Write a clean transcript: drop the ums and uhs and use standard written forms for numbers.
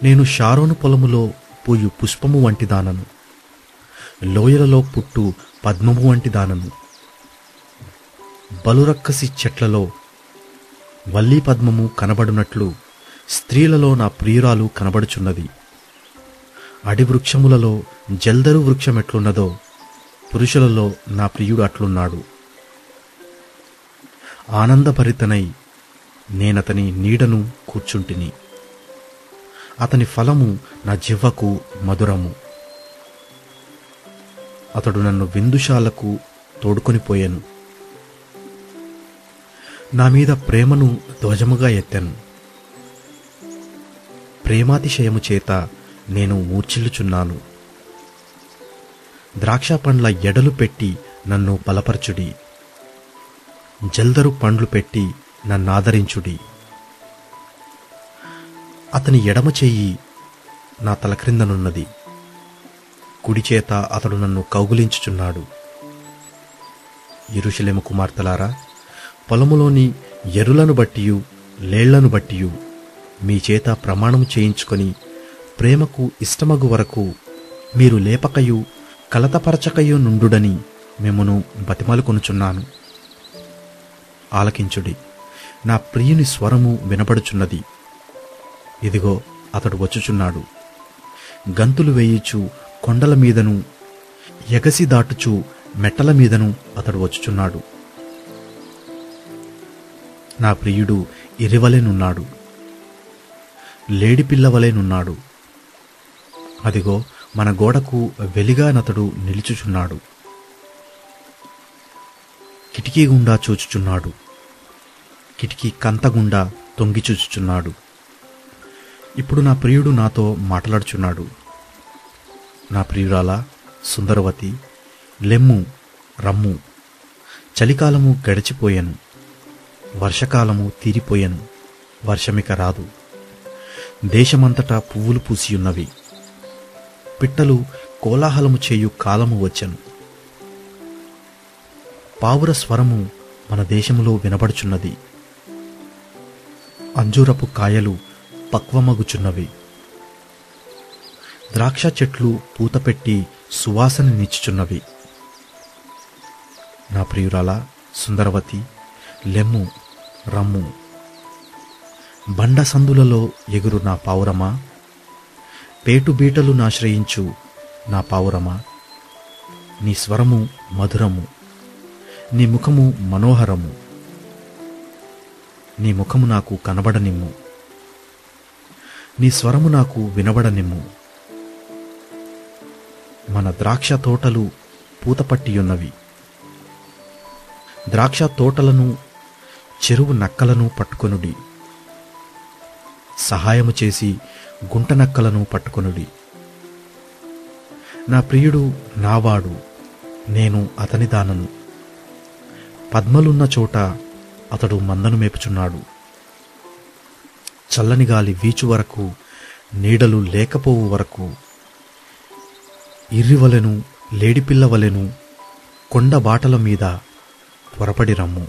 నేను షారోను పొలములో పూయు పుష్పము వంటి దానను, లోయలలో పుట్టు పద్మము వంటి దానను. బలురక్కసి చెట్లలో వల్లీ పద్మము కనబడునట్లు స్త్రీలలో నా ప్రియురాలు కనబడుచున్నది. అడివృక్షములలో జల్దరు వృక్షమెట్లున్నదో పురుషులలో నా ప్రియుడు అట్లున్నాడు. ఆనందభరితనై నేనతని నీడను కూర్చుంటిని. అతని ఫలము నా జిహ్వకు మధురము. అతడు నన్ను విందుశాలకు తోడుకొనిపోయాను. నా మీద ప్రేమను ధ్వజముగా ఎత్తెను. ప్రేమాతిశయము చేత నేను మూర్ఛిల్లుచున్నాను. ద్రాక్ష పండ్ల ఎడలు పెట్టి నన్ను బలపరచుడి, జల్దరు పండ్లు పెట్టి నన్నాదరించుడి. అతని ఎడమ చెయ్యి నా తల క్రిందనున్నది, కుడిచేత అతడు నన్ను కౌగిలించుచున్నాడు. యెరూషలేము కుమార్తెలారా, పొలములోని ఎరులను బట్టియు లేళ్లను బట్టియు మీ చేత ప్రమాణము చేయించుకొని ప్రేమకు ఇష్టమగు వరకు మీరు లేపకయు కలతపరచకయు నుండుడని మిమ్మును బతిమాలుకొనుచున్నాను. ఆలకించుడి, నా ప్రియుని స్వరము వినబడుచున్నది. ఇదిగో అతడు వచ్చుచున్నాడు. గంతులు వేయిచు కొండల మీదను ఎగసి దాటుచు మెట్టల మీదను అతడు వచ్చుచున్నాడు. నా ప్రియుడు ఇరివలెనున్నాడు, లేడిపిల్లవలెనున్నాడు. అదిగో మన గోడకు వెలిగానతడు నిలుచుచున్నాడు. కిటికీ గుండా చూచుచున్నాడు, కిటికీ కంతగుండా తొంగి చూచుచున్నాడు. ఇప్పుడు నా ప్రియుడు నాతో మాట్లాడుచున్నాడు. నా ప్రియురాలా, సుందరవతి, లెమ్ము, రమ్ము. చలికాలము గడిచిపోయెను, వర్షకాలము తీరిపోయెను, వర్షమిక రాదు. దేశమంతటా పువ్వులు పూసియున్నవి, పిట్టలు కోలాహలము చేయు కాలము వచ్చెను. పావుర స్వరము మన దేశములో వినబడుచున్నది. అంజూరపు కాయలు పక్వమగుచున్నవి. ద్రాక్ష చెట్లు పూతపెట్టి సువాసననిచ్చుచున్నవి. నా ప్రియురాలా, సుందరవతి, లెమ్ము, రమ్ము. బండ సందులలో ఎగురు నా పావురమా, పేటుబీటలు నాశ్రయించు నా పావురమా, నీ స్వరము మధురము, నీ ముఖము మనోహరము. నీ ముఖము నాకు కనబడనిమ్ము, నీ స్వరము నాకు వినబడనిమ్ము. మన ద్రాక్ష తోటలు పూతపట్టియున్నవి. ద్రాక్ష తోటలను చెరువు నక్కలను పట్టుకొనుడి. సహాయము చేసి గుంట నక్కలను పట్టుకొనుడి. నా ప్రియుడు నావాడు, నేను అతని దానను. పద్మలున్న చోట అతడు మందను మేపుచున్నాడు. చల్లని గాలి వీచు వరకు, నీడలు లేకపోవు వరకు ఇర్రివలెను లేడిపిల్లవలెను కొండ బాటల మీద త్వరపడి రమ్ము.